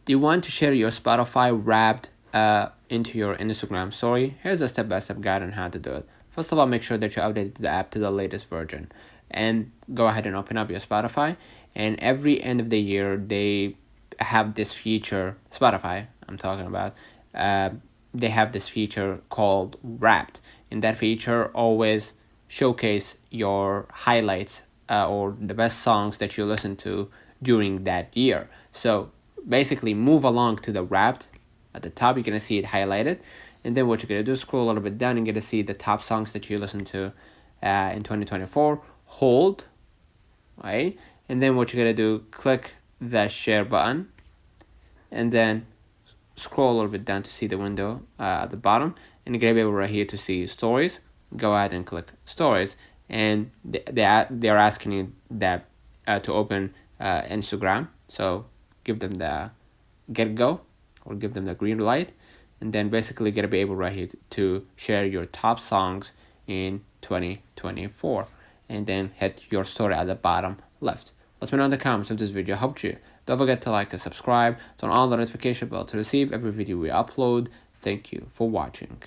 Do you want to share your Spotify Wrapped into your Instagram story? Here's a step-by-step guide on how to do it. First of all, make sure that you updated the app to the latest version, and go ahead and open up your Spotify. And every end of the year, they have this feature. Spotify, I'm talking about. They have this feature called Wrapped, and that feature always showcase your highlights or the best songs that you listen to during that year. So basically, move along to the Wrapped. At the top, you're gonna see it highlighted, and then what you're gonna do is scroll a little bit down and get to see the top songs that you listen to in 2024. Hold, right, and then what you're gonna do, click the share button, and then scroll a little bit down to see the window at the bottom, and you're gonna be able right here to see stories. Go ahead and click stories, and they're asking you that to open Instagram. So give them the get go, or give them the green light, and then basically gonna be able right here to share your top songs in 2024, and then hit your story at the bottom left. Let me know in the comments if this video helped you. Don't forget to like and subscribe, turn on the notification bell to receive every video we upload. Thank you for watching.